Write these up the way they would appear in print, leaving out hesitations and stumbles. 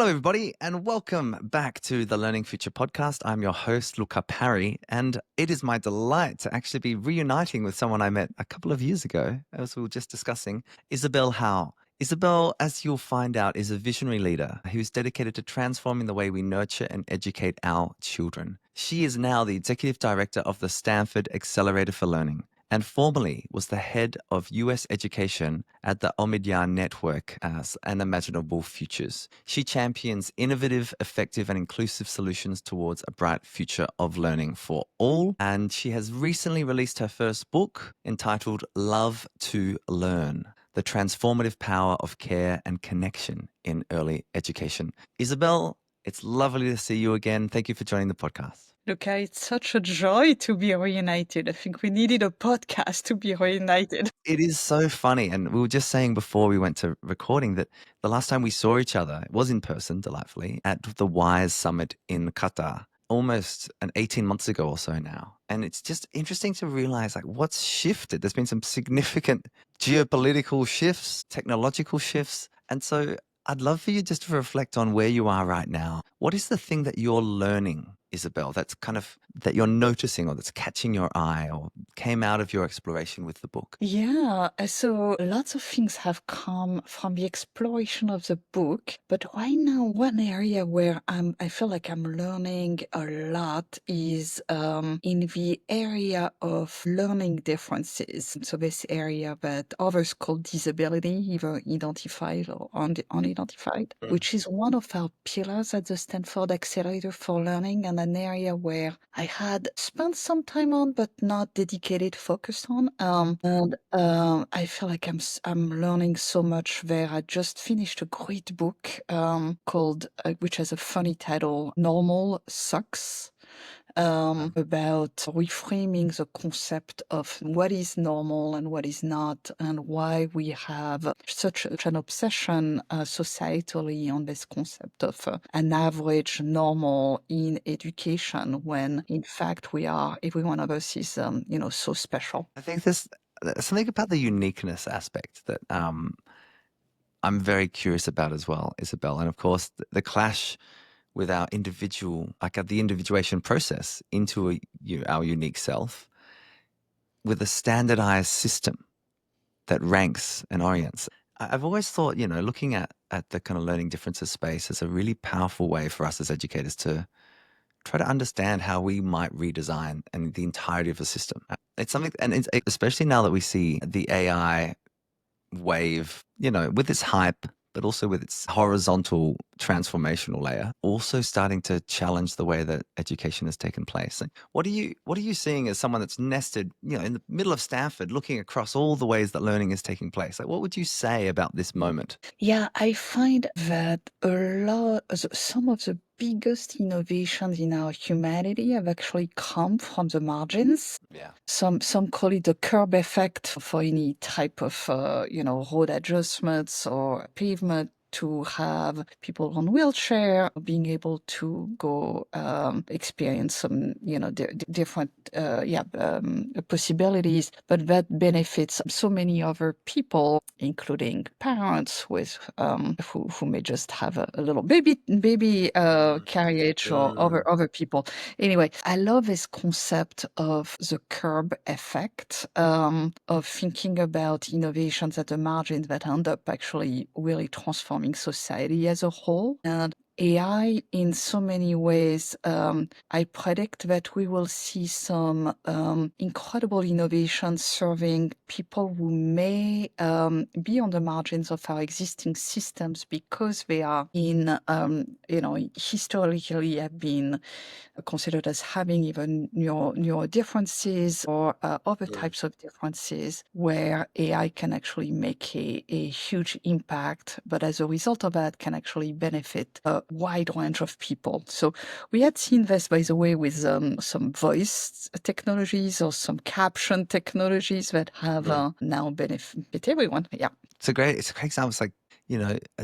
Hello, everybody, and welcome back to the Learning Future podcast. I'm your host, Louka Parry, and it is my delight to actually be reuniting with someone I met a couple of years ago, as we were just discussing, Isabelle Hau. Isabelle, as you'll find out, is a visionary leader who's dedicated to transforming the way we nurture and educate our children. She is now the executive director of the Stanford Accelerator for Learning, and formerly was the head of US education at the Omidyar Network as Unimaginable Futures. She champions innovative, effective, and inclusive solutions towards a bright future of learning for all. And she has recently released her first book entitled Love to Learn: The Transformative Power of Care and Connection in Early Education. Isabelle, it's lovely to see you again. Thank you for joining the podcast. Luca, it's such a joy to be reunited. I think we needed a podcast to be reunited. It is so funny. And we were just saying before we went to recording that the last time we saw each other, it was in person, delightfully, at the WISE Summit in Qatar, almost 18 months ago or so now. And it's just interesting to realize what's shifted. There's been some significant geopolitical shifts, technological shifts. And so I'd love for you just to reflect on where you are right now. What is the thing that you're learning, Isabelle, that's that you're noticing or that's catching your eye or came out of your exploration with the book? Yeah, so lots of things have come from the exploration of the book, but right now one area where I feel like I'm learning a lot is in the area of learning differences. So this area that others call disability, either identified or unidentified, which is one of our pillars at the Stanford Accelerator for Learning, and an area where I had spent some time on, but not dedicated, focused on. I feel like I'm learning so much there. I just finished a great book called, which has a funny title, Normal Sucks. About reframing the concept of what is normal and what is not, and why we have such an obsession societally on this concept of an average normal in education, when in fact every one of us is, so special. I think there's something about the uniqueness aspect that I'm very curious about as well, Isabelle. And of course, the clash with our individual, the individuation process into our unique self with a standardized system that ranks and orients. I've always thought, looking at the kind of learning differences space as a really powerful way for us as educators to try to understand how we might redesign and the entirety of the system. It's something, and it's, especially now that we see the AI wave, with its hype, but also with its horizontal transformational layer, also starting to challenge the way that education has taken place. What are you seeing as someone that's nested, in the middle of Stanford, looking across all the ways that learning is taking place? What would you say about this moment? Yeah, I find that some of the biggest innovations in our humanity have actually come from the margins. Yeah. Some call it the curb effect for any type of road adjustments or pavement, to have people on wheelchair being able to go experience some different possibilities, but that benefits so many other people, including parents with who may just have a little baby carriage, or other people. Anyway, I love this concept of the curb effect, of thinking about innovations at the margins that end up actually really transforming society as a whole. And AI, in so many ways, I predict that we will see some incredible innovations serving people who may be on the margins of our existing systems, because they are historically have been considered as having even neuro differences or other types of differences, where AI can actually make a huge impact, but as a result of that can actually benefit a wide range of people. So we had seen this, by the way, with some voice technologies or some caption technologies that have now benefit everyone. Yeah. It's a great example. It's like,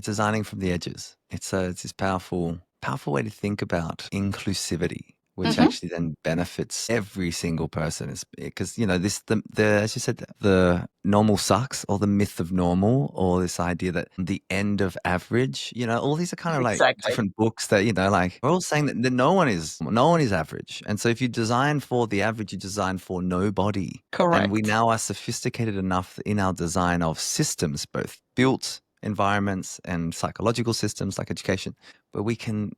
designing from the edges. It's this powerful way to think about inclusivity. which Mm-hmm. actually then benefits every single person. Is because the as you said, the normal sucks, or the myth of normal, or this idea that the end of average. All these are kind of like Exactly. different books that like we're all saying that no one is average, and so if you design for the average, you design for nobody. And we Correct. now are sophisticated enough in our design of systems, both built environments and psychological systems like education, where we can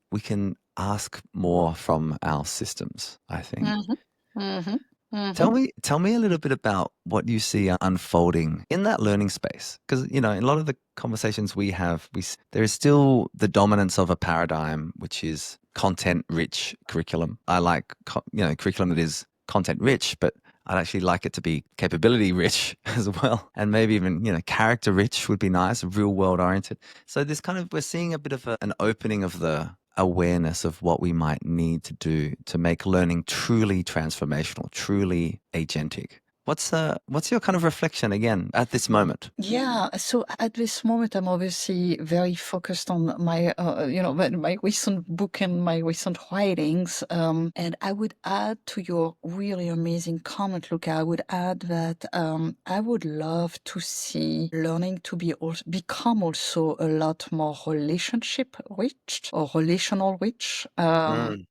ask more from our systems, I think. Mm-hmm. Mm-hmm. Mm-hmm. Tell me a little bit about what you see unfolding in that learning space, because in a lot of the conversations we have, there is still the dominance of a paradigm which is content-rich curriculum. I like curriculum that is content-rich, but I'd actually like it to be capability-rich as well, and maybe even character-rich would be nice, real-world oriented. So we're seeing a bit of an opening of the awareness of what we might need to do to make learning truly transformational, truly agentic. What's your kind of reflection again at this moment? Yeah, so at this moment, I'm obviously very focused on my recent book and my recent writings. And I would add to your really amazing comment, Luca, I would add that I would love to see learning to become also a lot more relationship rich or relational rich. Mm,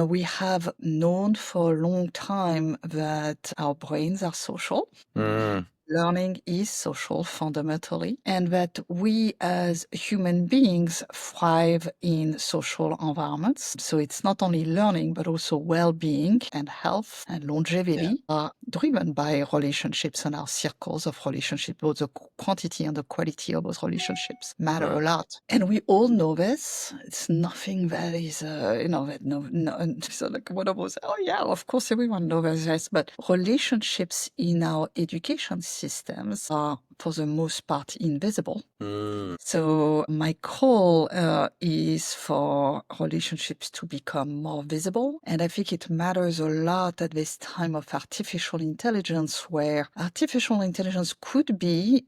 We have known for a long time that our brains are social. mm, Learning is social fundamentally, and that we as human beings thrive in social environments. So it's not only learning, but also well-being and health and yeah. longevity are driven by relationships and our circles of relationships. Both the quantity and the quality of those relationships matter a Mm, lot. And we all know this. It's nothing that is, that so like one of those, oh yeah, of course everyone knows this, but relationships in our education systems are for the most part invisible. mm, So my call is for relationships to become more visible. And I think it matters a lot at this time of artificial intelligence, where artificial intelligence could be,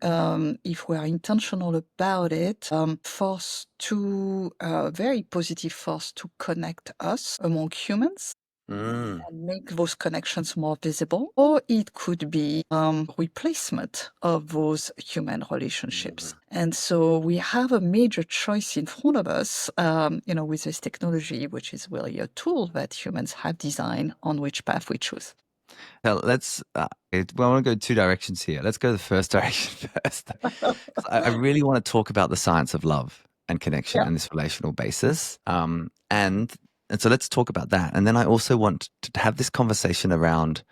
if we're intentional about it, force to very positive force to connect us among humans mm, and make those connections more visible, or it could be replacement of those human relationships. mm. And so we have a major choice in front of us, with this technology, which is really a tool that humans have designed on which path we choose. Well, I want to go two directions here. Let's go the first direction first. 'Cause I really want to talk about the science of love and connection Yeah. and this relational basis. And so let's talk about that. And then I also want to have this conversation around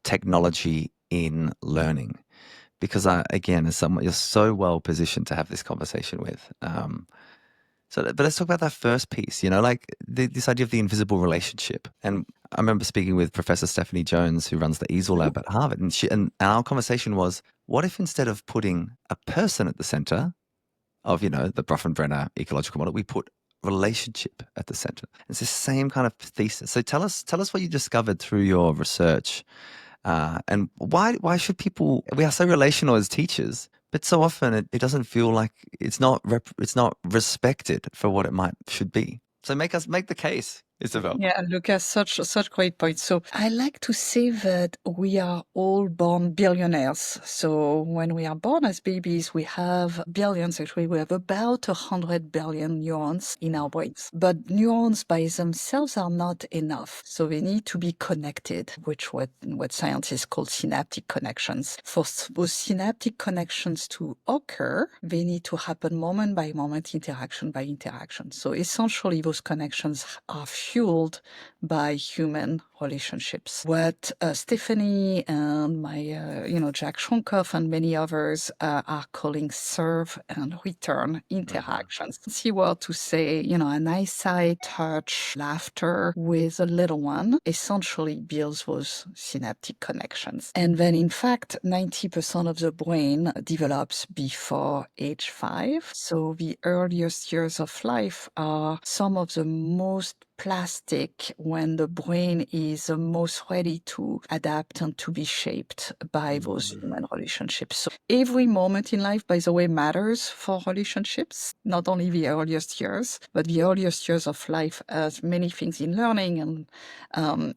technology in learning, because again, as someone you're so well positioned to have this conversation with. But let's talk about that first piece, like this idea of the invisible relationship. And I remember speaking with Professor Stephanie Jones, who runs the Easel Mhm. Lab at Harvard, and our conversation was, what if instead of putting a person at the center of, the Bronfenbrenner ecological model, we put relationship at the center? It's the same kind of thesis. So tell us what you discovered through your research, and why should people? We are so relational as teachers, but so often it doesn't feel like it's not respected for what it should be. So make the case, Isabelle. Yeah, Lucas, such great points. So I like to say that we are all born billionaires. So when we are born as babies, we have billions. Actually, we have about 100 billion neurons in our brains. But neurons by themselves are not enough. So they need to be connected, which what scientists call synaptic connections. For those synaptic connections to occur, they need to happen moment by moment, interaction by interaction. So essentially, those connections are fueled by human relationships. What Stephanie and Jack Shonkoff and many others are calling serve and return Mhm. interactions. If you were to say, an eyesight, touch, laughter with a little one essentially builds those synaptic connections. And then, in fact, 90% of the brain develops before age 5. So the earliest years of life are some of the most plastic when the brain is most ready to adapt and to be shaped by those human relationships. So every moment in life, by the way, matters for relationships, not only the earliest years, but the earliest years of life, as many things in learning and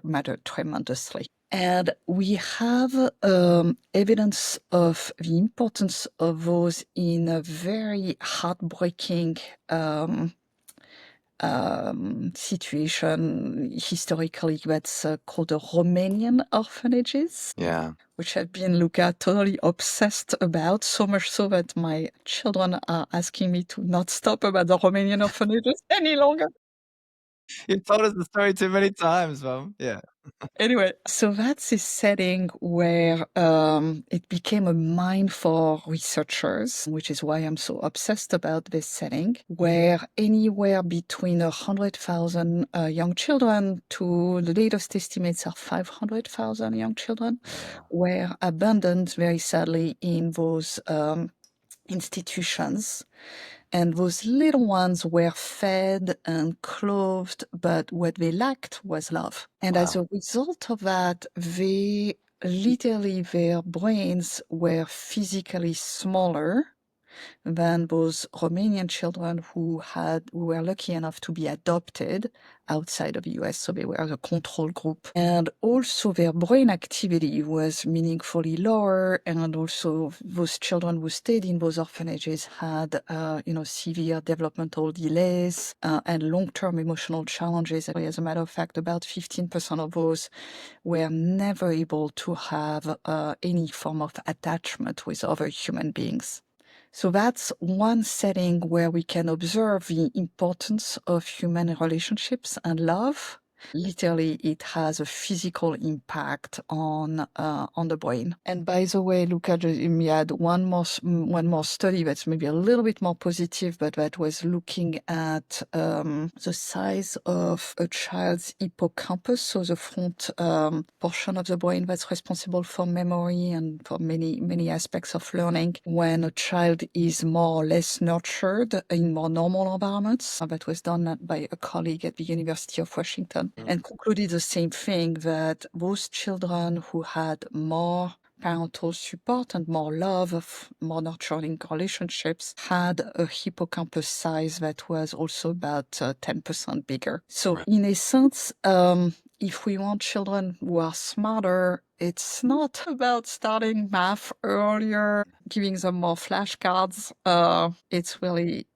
matter tremendously. And we have evidence of the importance of those in a very heartbreaking situation historically that's called the Romanian orphanages. Yeah. Which I've been, Louka, totally obsessed about, so much so that my children are asking me to not stop about the Romanian orphanages any longer. You've told us the story too many times, Mum. Yeah. Anyway, so that's a setting where it became a mine for researchers, which is why I'm so obsessed about this setting, where anywhere between 100,000 young children to the latest estimates are 500,000 young children were abandoned, very sadly, in those institutions. And those little ones were fed and clothed, but what they lacked was love. And as a result of that, literally their brains were physically smaller than those Romanian children who were lucky enough to be adopted outside of the US. So they were a control group. And also their brain activity was meaningfully lower. And also those children who stayed in those orphanages had, severe developmental delays and long-term emotional challenges. As a matter of fact, about 15% of those were never able to have any form of attachment with other human beings. So that's one setting where we can observe the importance of human relationships and love. Literally, it has a physical impact on the brain. And by the way, Louka, we had one more study that's maybe a little bit more positive, but that was looking at the size of a child's hippocampus, so the front portion of the brain that's responsible for memory and for many aspects of learning. When a child is more or less nurtured in more normal environments, that was done by a colleague at the University of Washington, and concluded the same thing, that those children who had more parental support and more love, more nurturing relationships, had a hippocampus size that was also about 10% bigger. So in a sense, if we want children who are smarter, it's not about starting math earlier, giving them more flashcards. It's really,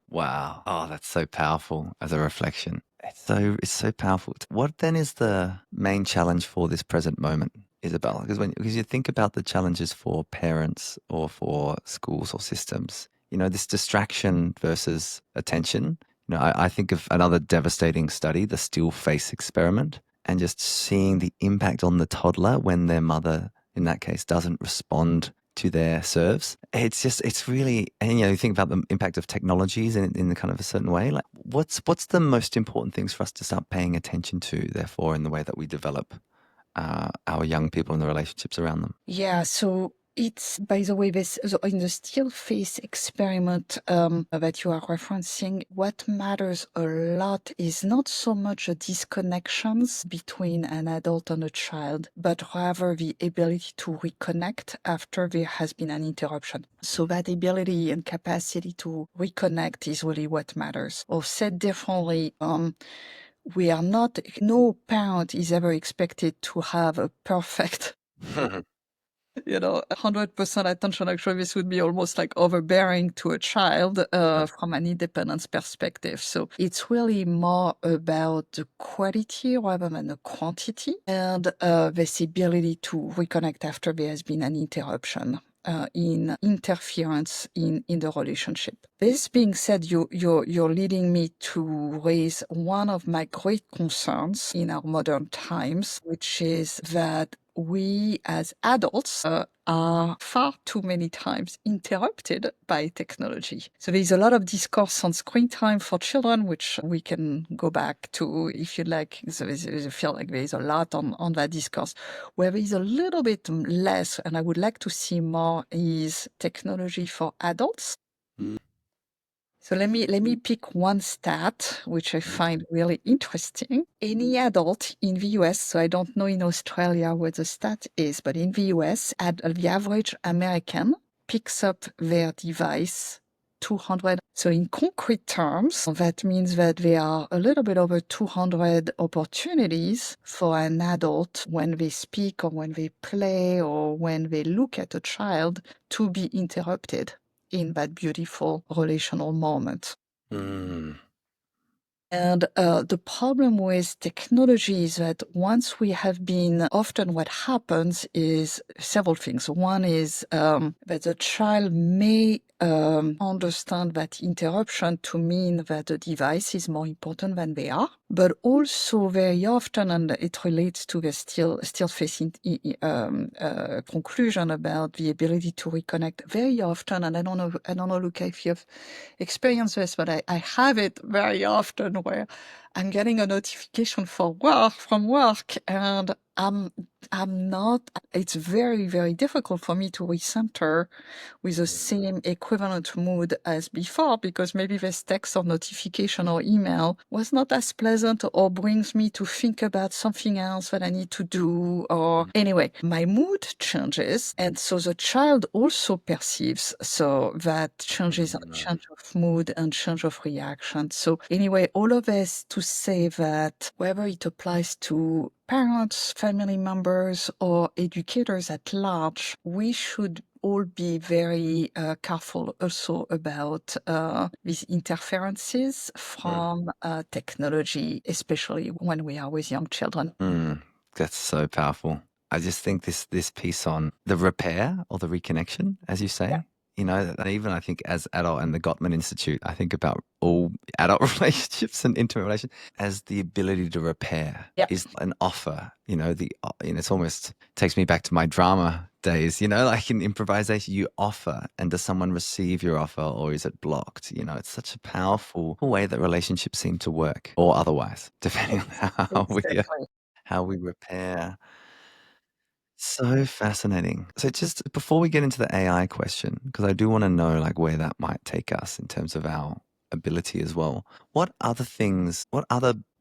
Wow. Oh, that's so powerful as a reflection. It's so powerful. What then is the main challenge for this present moment, Isabelle? Because you think about the challenges for parents or for schools or systems, this distraction versus attention. I think of another devastating study, the still face experiment, and just seeing the impact on the toddler when their mother, in that case, doesn't respond to their serves. It's really, and you think about the impact of technologies in the kind of a certain way. Like, what's the most important things for us to start paying attention to, therefore, in the way that we develop our young people and the relationships around them? Yeah, so it's, by the way, in the still face experiment that you are referencing, what matters a lot is not so much the disconnections between an adult and a child, but rather the ability to reconnect after there has been an interruption. So that ability and capacity to reconnect is really what matters. Or said differently, no parent is ever expected to have a perfect 100% attention. Actually, this would be almost like overbearing to a child from an independence perspective. So it's really more about the quality rather than the quantity, and this ability to reconnect after there has been an interruption. In interference in the relationship. This being said, you're leading me to raise one of my great concerns in our modern times, which is that we as adults are far too many times interrupted by technology. So there's a lot of discourse on screen time for children, which we can go back to if you like. So I feel like there's a lot on that discourse. Where there is a little bit less, and I would like to see more, is technology for adults. So let me pick one stat which I find really interesting. Any adult in the US, so I don't know in Australia what the stat is, but in the US, the average American picks up their device 200. So in concrete terms, that means that there are a little bit over 200 opportunities for an adult when they speak or when they play or when they look at a child to be interrupted in that beautiful relational moment. Mm. And the problem with technology is that once we have been, often what happens is several things. One is that the child may understand that interruption to mean that the device is more important than they are, but also very often, and it relates to the still facing conclusion about the ability to reconnect. Very often, and I don't know, Luca, if you've experienced this, but I have it very often where I'm getting a notification from work, and I'm not. It's very, very difficult for me to recenter with the same equivalent mood as before, because maybe this text or notification or email was not as pleasant or brings me to think about something else that I need to do. Or anyway, my mood changes. And so the child also perceives, so that changes change of mood and change of reaction. So anyway, all of this to say that whether it applies to parents, family members, or educators at large, we should all be very careful also about these interferences from technology, especially when we are with young children. That's so powerful. I just think this piece on the repair or the reconnection, as you say, you know, and even I think as adult and the Gottman Institute, I think about all adult relationships and intimate relationships as the ability to repair Yep. is an offer. You know, it's almost takes me back to my drama days. You know, like in improvisation, you offer, and does someone receive your offer or is it blocked? You know, it's such a powerful way that relationships seem to work, or otherwise, depending on Exactly. how we repair. So fascinating. So just before we get into the AI question, because I do want to know like where that might take us in terms of our ability as well. What other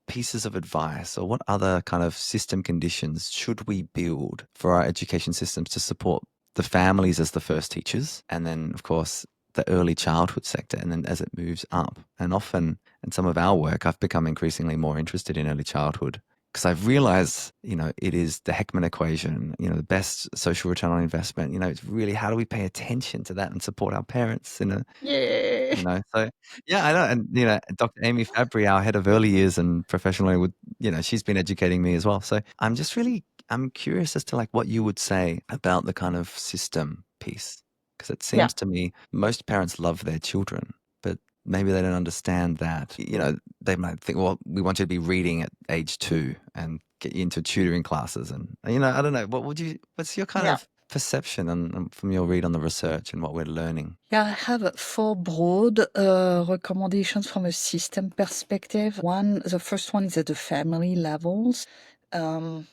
pieces of advice or what other kind of system conditions should we build for our education systems to support the families as the first teachers? And then, of course, the early childhood sector, and then as it moves up. And often in some of our work, I've become increasingly more interested in early childhood because I've realized, you know, it is the Heckman equation, you know, the best social return on investment. You know, it's really how do we pay attention to that and support our parents in a, Yeah. you know, so yeah, I know. And, you know, Dr. Amy Fabry, our head of early years and professionally would, you know, she's been educating me as well. So I'm curious as to like what you would say about the kind of system piece. Because it Yeah. seems to me most parents love their children, but maybe they don't understand that, you know, they might think, well, we want you to be reading at age 2 and get you into tutoring classes. And, you know, I don't know, what's your kind Yeah. of perception from your read on the research and what we're learning? Yeah, I have 4 broad recommendations from a system perspective. The first one is at the family levels. Um,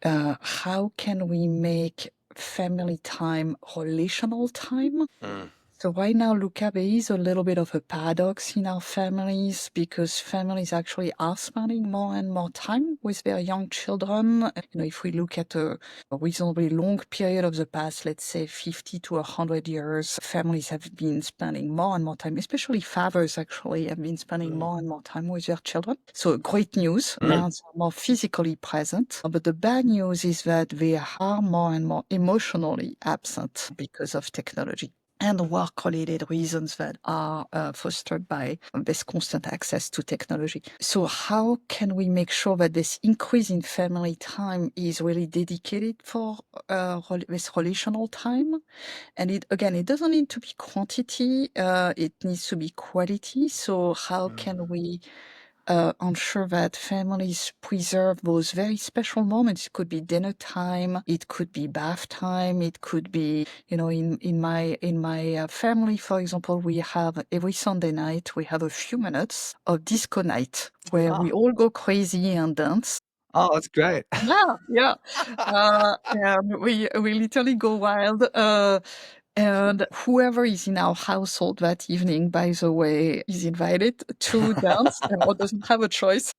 how can we make family time relational time? So right now, Luca, there is a little bit of a paradox in our families because families actually are spending more and more time with their young children. You know, if we look at a reasonably long period of the past, let's say 50 to 100 years, families have been spending more and more time, especially fathers actually have been spending more and more time with their children. So great news, parents are more physically present. But the bad news is that they are more and more emotionally absent because of technology and work-related reasons that are fostered by this constant access to technology. So how can we make sure that this increase in family time is really dedicated for this relational time? And it doesn't need to be quantity, it needs to be quality. So how can we ensure that families preserve those very special moments? It could be dinner time, it could be bath time, it could be, you know, in my family, for example, we have every Sunday night we have a few minutes of disco night where we all go crazy and dance. Oh, that's great. Yeah, yeah. And we literally go wild. And whoever is in our household that evening, by the way, is invited to dance or doesn't have a choice.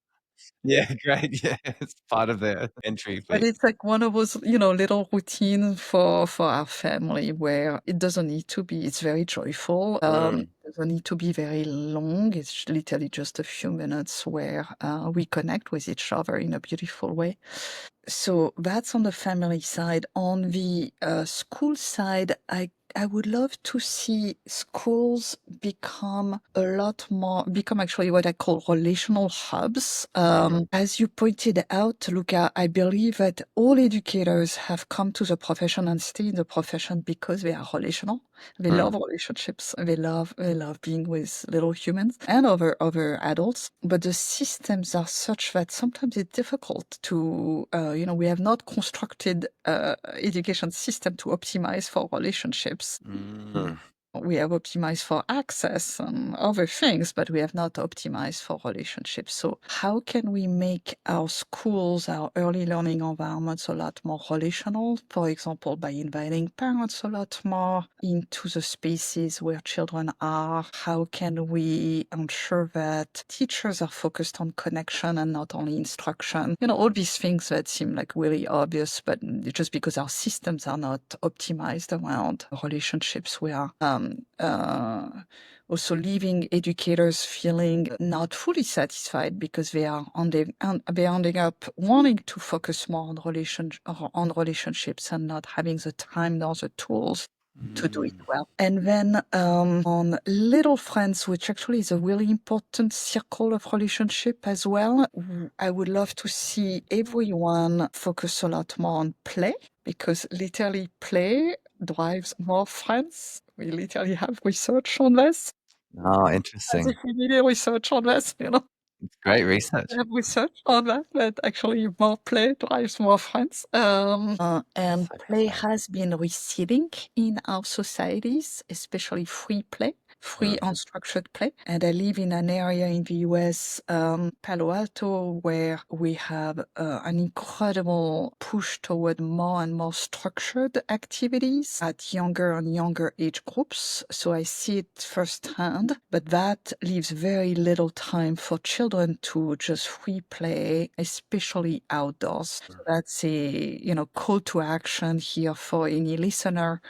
Yeah, great. Yeah, it's part of their entry But fee. it's like one of those, little routines for our family where it doesn't need to be, it's very joyful. Mm. It doesn't need to be very long. It's literally just a few minutes where we connect with each other in a beautiful way. So that's on the family side. On the school side, I would love to see schools become become actually what I call relational hubs. As you pointed out, Luca, I believe that all educators have come to the profession and stay in the profession because they are relational. They Mm. love relationships. They love being with little humans and other adults. But the systems are such that sometimes it's difficult to, we have not constructed education system to optimize for relationships. Mm. We have optimized for access and other things, but we have not optimized for relationships. So how can we make our schools, our early learning environments a lot more relational? For example, by inviting parents a lot more into the spaces where children are. How can we ensure that teachers are focused on connection and not only instruction? All these things that seem like really obvious, but just because our systems are not optimized around relationships, we are also leaving educators feeling not fully satisfied because they're ending up wanting to focus more on relationships and not having the time nor the tools to do it Mm. well. And then on little friends, which actually is a really important circle of relationship as well, I would love to see everyone focus a lot more on play, because literally play drives more friends. We literally have research on this. Oh, As if interesting. we needed research on this. It's great research. We have research on that actually more play drives more friends. And So play fun. has been receding in our societies, especially free play, free Mm. unstructured play. And I live in an area in the US, Palo Alto, where we have an incredible push toward more and more structured activities at younger and younger age groups. So I see it firsthand, but that leaves very little time for children to just free play, especially outdoors. So that's a call to action here for any listener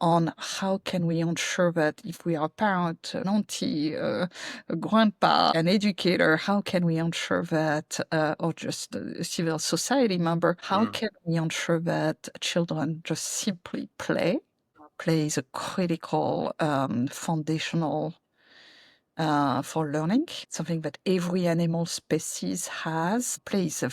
on how can we ensure that if we are a parent, an auntie, a grandpa, an educator, how can we ensure that, or just a civil society member, how Mm. can we ensure that children just simply play? Play is a critical, foundational for learning, something that every animal species has. Play is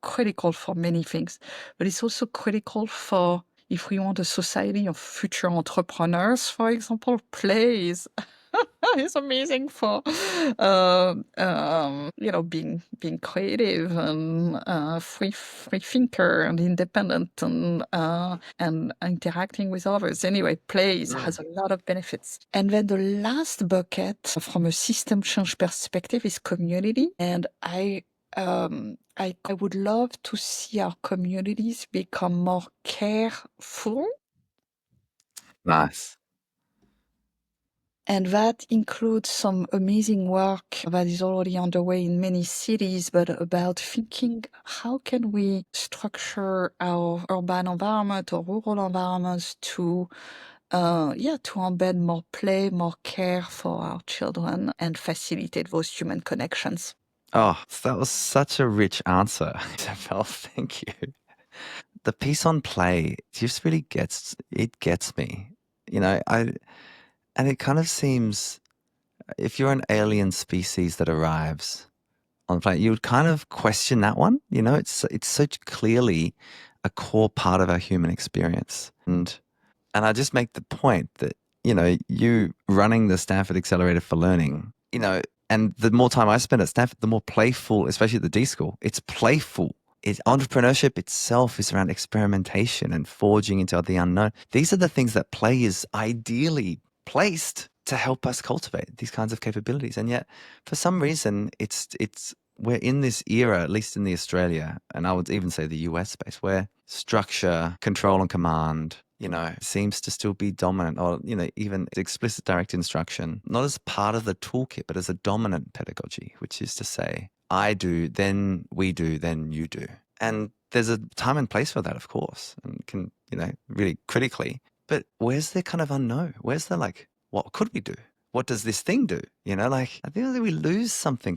critical for many things, but it's also critical for if we want a society of future entrepreneurs, for example. Play is is amazing for being creative and free thinker and independent and interacting with others. Anyway, has Mm. a lot of benefits. And then the last bucket from a system change perspective is community. And I would love to see our communities become more careful. Nice. And that includes some amazing work that is already underway in many cities, but about thinking how can we structure our urban environment or rural environments to embed more play, more care for our children and facilitate those human connections. Oh, that was such a rich answer, Isabel. Thank you. The piece on play just really gets me. I and it kind of seems if you're an alien species that arrives on the planet, you would kind of question that one. It's such clearly a core part of our human experience. And I just make the point that, you running the Stanford Accelerator for Learning, and the more time I spend at Stanford, the more playful, especially at the D school, it's playful. Entrepreneurship itself is around experimentation and forging into the unknown. These are the things that play is ideally placed to help us cultivate these kinds of capabilities. And yet, for some reason, we're in this era, at least in the Australia, and I would even say the US space, where structure, control and command, seems to still be dominant, or, even explicit direct instruction, not as part of the toolkit, but as a dominant pedagogy, which is to say, I do, then we do, then you do. And there's a time and place for that, of course, and can, really critically. But where's the kind of unknown? Where's the what could we do? What does this thing do? I think that we lose something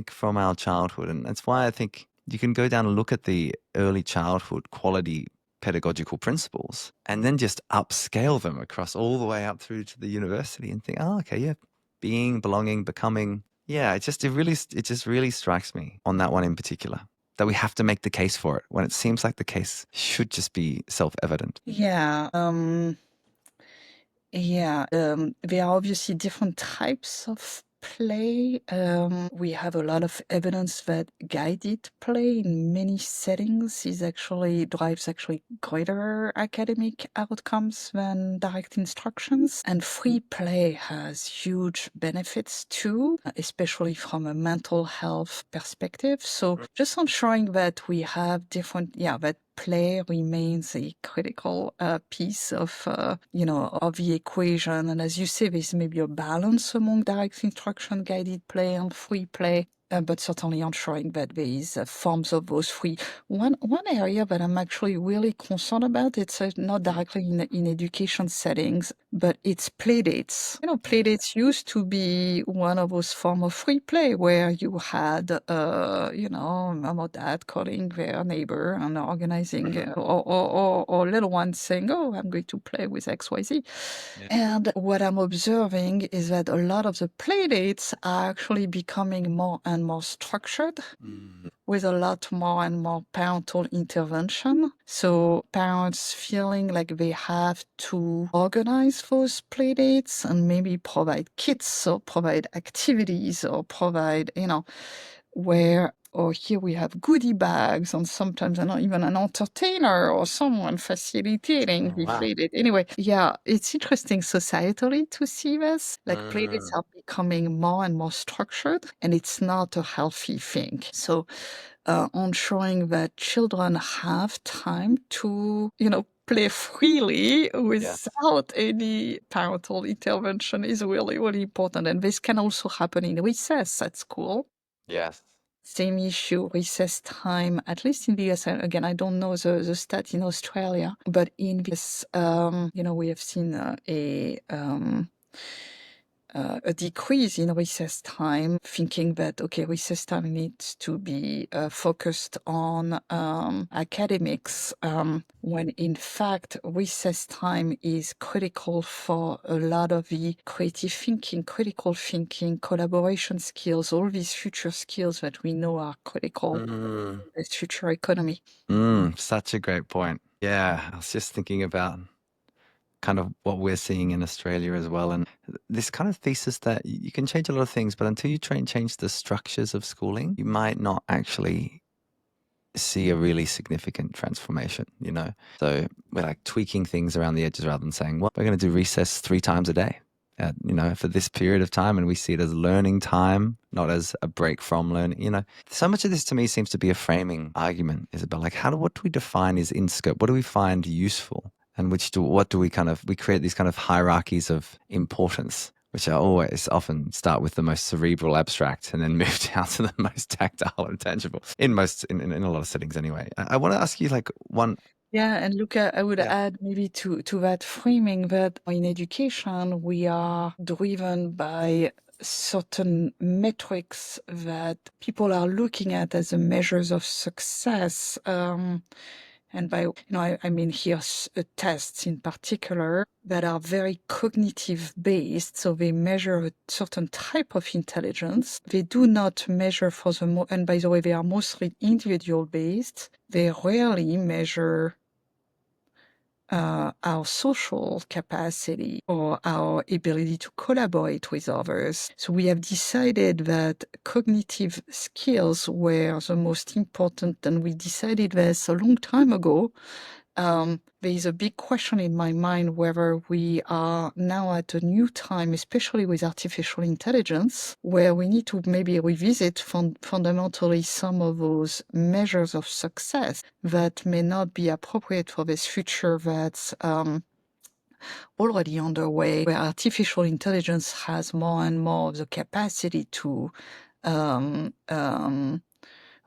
from our childhood. And that's why I think you can go down and look at the early childhood quality pedagogical principles and then just upscale them across all the way up through to the university and think, oh, okay, yeah, being, belonging, becoming. Yeah, it just really strikes me on that one in particular, that we have to make the case for it when it seems like the case should just be self-evident. Yeah. There are obviously different types of play. We have a lot of evidence that guided play in many settings drives greater academic outcomes than direct instructions. And free play has huge benefits too, especially from a mental health perspective. So just ensuring that we have that play remains a critical piece of the equation. And as you say, there's maybe a balance among direct instruction, guided play, and free play. But certainly ensuring that there is forms of those free. One area that I'm actually really concerned about, it's not directly in education settings, but it's playdates. Playdates used to be one of those forms of free play where you had, mom or dad calling their neighbor and organizing, or little ones saying, oh, I'm going to play with XYZ. Yeah. And what I'm observing is that a lot of the playdates are actually becoming more and more structured, with a lot more and more parental intervention. So parents feeling like they have to organize those playdates and maybe provide kits or provide activities or provide, here we have goodie bags and sometimes even an entertainer or someone facilitating the playdate. Anyway, it's interesting societally to see this. Playdates are becoming more and more structured, and it's not a healthy thing. So ensuring that children have time to, play freely without any parental intervention is really, really important. And this can also happen in recess at school. Yes. Same issue, recess time, at least in the US. Again, I don't know the stat in Australia, but in this, we have seen a decrease in recess time, thinking that, recess time needs to be focused on academics, when in fact recess time is critical for a lot of the creative thinking, critical thinking, collaboration skills, all these future skills that we know are critical in the future economy. Such a great point. Yeah, I was just thinking about kind of what we're seeing in Australia as well. And this kind of thesis that you can change a lot of things, but until you try and change the structures of schooling, you might not actually see a really significant transformation, So we're tweaking things around the edges rather than saying, well, we're going to do recess 3 times a day, for this period of time. And we see it as learning time, not as a break from learning, So much of this to me seems to be a framing argument, Isabelle. What do we define as in scope? What do we find useful? And we create these kind of hierarchies of importance, which are often start with the most cerebral abstract and then move down to the most tactile and tangible in a lot of settings anyway. I want to ask you one. Yeah, and Louka, I would add maybe to that framing that in education, we are driven by certain metrics that people are looking at as the measures of success. And by, I mean here tests in particular that are very cognitive based. So they measure a certain type of intelligence. They do not measure and by the way, they are mostly individual based. They rarely measure our social capacity or our ability to collaborate with others. So we have decided that cognitive skills were the most important, and we decided this a long time ago there is a big question in my mind whether we are now at a new time, especially with artificial intelligence, where we need to maybe revisit fundamentally some of those measures of success that may not be appropriate for this future that's already underway, where artificial intelligence has more and more of the capacity to um, um,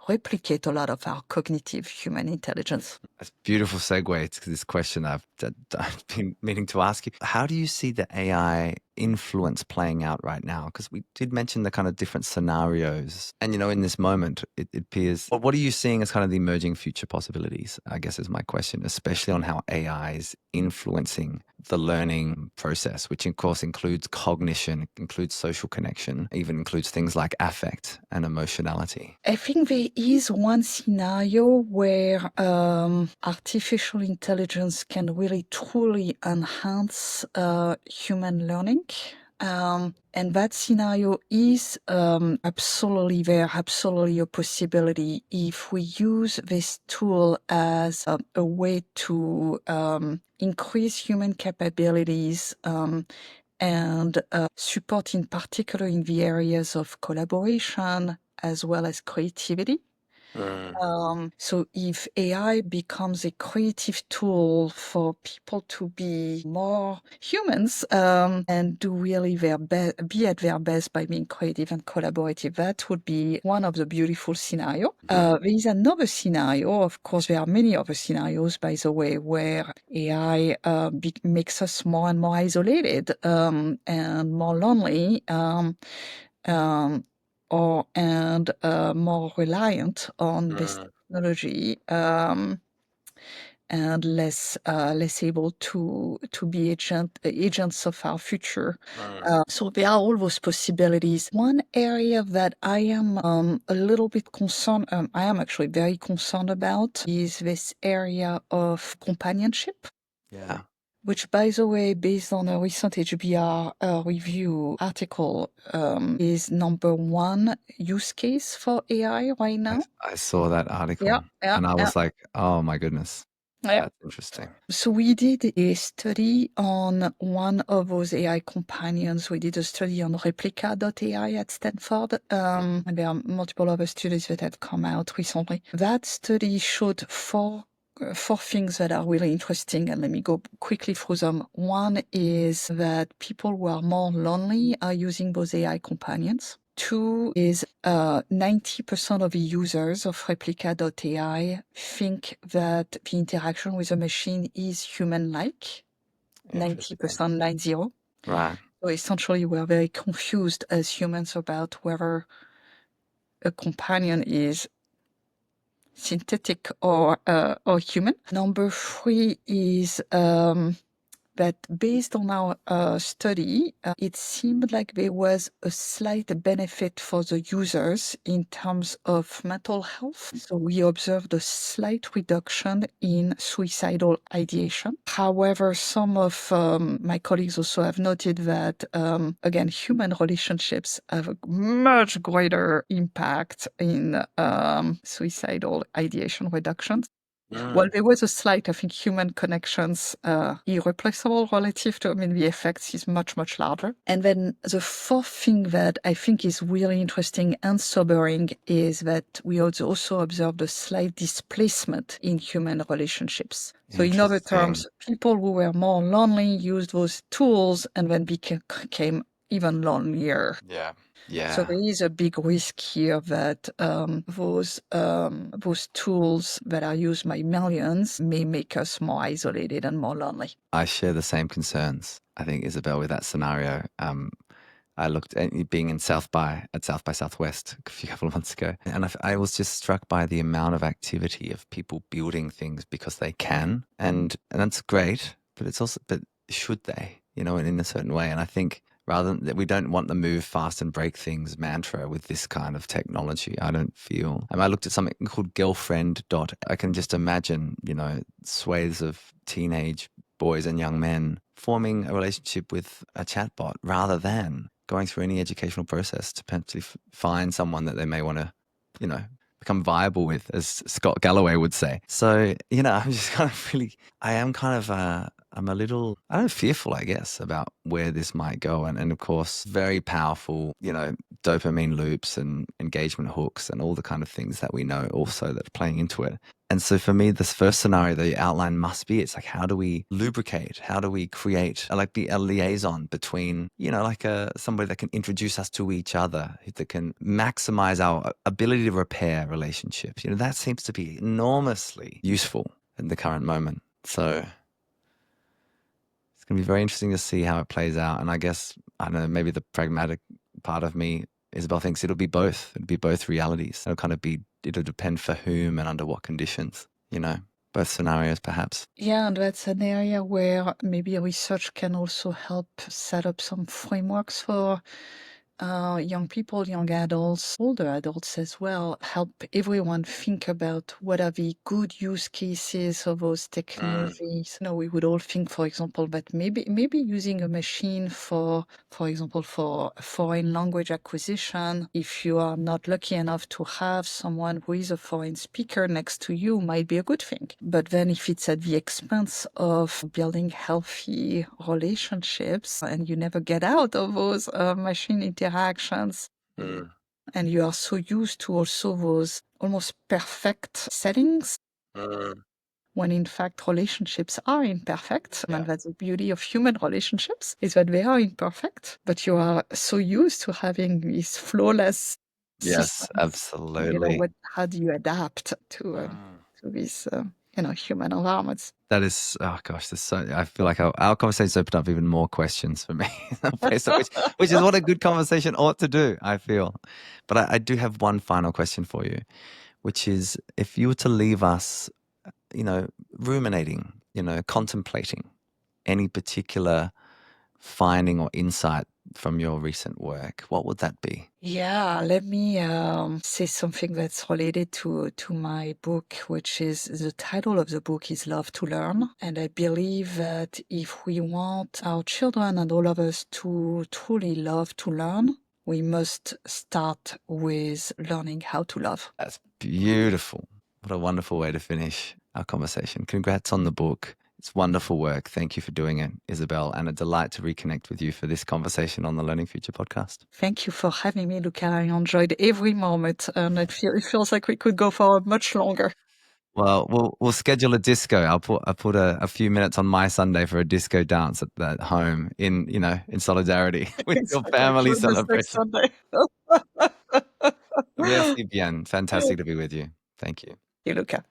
replicate a lot of our cognitive human intelligence. That's a beautiful segue to this question I've been meaning to ask you. How do you see the AI influence playing out right now? Because we did mention the kind of different scenarios. And, in this moment, it appears, what are you seeing as kind of the emerging future possibilities, I guess is my question, especially on how AI is influencing the learning process, which of course includes cognition, includes social connection, even includes things like affect and emotionality. I think there is one scenario where artificial intelligence can really truly enhance human learning. And that scenario is absolutely there, absolutely a possibility if we use this tool as a way to increase human capabilities and support in particular in the areas of collaboration as well as creativity. So if AI becomes a creative tool for people to be more humans and do really be at their best by being creative and collaborative, that would be one of the beautiful scenarios. There is another scenario, of course, there are many other scenarios, by the way, where AI makes us more and more isolated and more lonely. And more reliant on this technology and less able to be agents of our future. So there are all those possibilities. One area that I am a little bit concerned, I am actually very concerned about, is this area of companionship. Yeah. Which, by the way, based on a recent HBR review article, is number one use case for AI right now. I saw that Yeah, article yeah, and I yeah, was like, oh my goodness, yeah. that's interesting. So we did a study on one of those AI companions. We did a study on replica.ai at Stanford, and there are multiple other studies that have come out recently. That study showed four things that are really interesting, and let me go quickly through them. One is that people who are more lonely are using those AI companions. Two is 90% of the users of replica.ai think that the interaction with a machine is human-like. 90%, 90. Right. So essentially, we're very confused as humans about whether a companion is synthetic or human. Number three is that based on our study, it seemed like there was a slight benefit for the users in terms of mental health. So we observed a slight reduction in suicidal ideation. However, some of my colleagues also have noted that, again, human relationships have a much greater impact in suicidal ideation reduction. Well, there was a slight, I think, human connections, irreplaceable relative to, the effects is much, much larger. And then the fourth thing that I think is really interesting and sobering is that we also observed a slight displacement in human relationships. So in other terms, people who were more lonely used those tools and then became even lonelier. Yeah. Yeah. So there is a big risk here that those tools that are used by millions may make us more isolated and more lonely. I share the same concerns, I think, Isabelle, with that scenario. I looked at being at South by Southwest a couple of months ago, and I was just struck by the amount of activity of people building things because they can, and that's great. But it's also, but should they, in a certain way? And I think rather than that, we don't want the move fast and break things mantra with this kind of technology. I don't feel. I looked at something called Girlfriend. I can just imagine, swathes of teenage boys and young men forming a relationship with a chatbot rather than going through any educational process to potentially find someone that they may want to, become viable with, as Scott Galloway would say. So, I'm just kind of really, I am kind of, I'm a little, I don't know, fearful, I guess, about where this might go. And of course, very powerful, dopamine loops and engagement hooks and all the kind of things that we know also that are playing into it. And so for me, this first scenario that you outlined must be, it's like, how do we lubricate? How do we create be a liaison between, somebody that can introduce us to each other, that can maximize our ability to repair relationships? That seems to be enormously useful in the current moment. So it's going to be very interesting to see how it plays out. And I guess, I don't know, maybe the pragmatic part of me, Isabelle, thinks it'll be both. It'll be both realities. It'll depend for whom and under what conditions, both scenarios perhaps. Yeah, and that's an area where maybe research can also help set up some frameworks for young people, young adults, older adults as well, help everyone think about what are the good use cases of those technologies. We would all think, for example, that maybe using a machine for example, for foreign language acquisition, if you are not lucky enough to have someone who is a foreign speaker next to you, might be a good thing. But then if it's at the expense of building healthy relationships and you never get out of those machine interactions, and you are so used to also those almost perfect settings, when in fact relationships are imperfect. Yeah. And that's the beauty of human relationships, is that they are imperfect, but you are so used to having these flawless Yes, systems. absolutely. How do you adapt to these human environments? That is, oh gosh, I feel like our conversation's opened up even more questions for me, which is what a good conversation ought to do, I feel. But I do have one final question for you, which is, if you were to leave us, ruminating, contemplating any particular finding or insight from your recent work, what would that be? Yeah, let me say something that's related to my book, which is, the title of the book is Love to Learn. And I believe that if we want our children and all of us to truly love to learn, we must start with learning how to love. That's beautiful. What a wonderful way to finish our conversation. Congrats on the book. It's wonderful work. Thank you for doing it, Isabelle, and a delight to reconnect with you for this conversation on the Learning Future podcast. Thank you for having me, Louka. I enjoyed every moment, and it feels like we could go for much longer. Well, we'll schedule a disco. I'll put a few minutes on my Sunday for a disco dance at home in solidarity with your family Join us next celebration. Sunday. Merci bien. Fantastic to be with you. Thank you. You, Louka.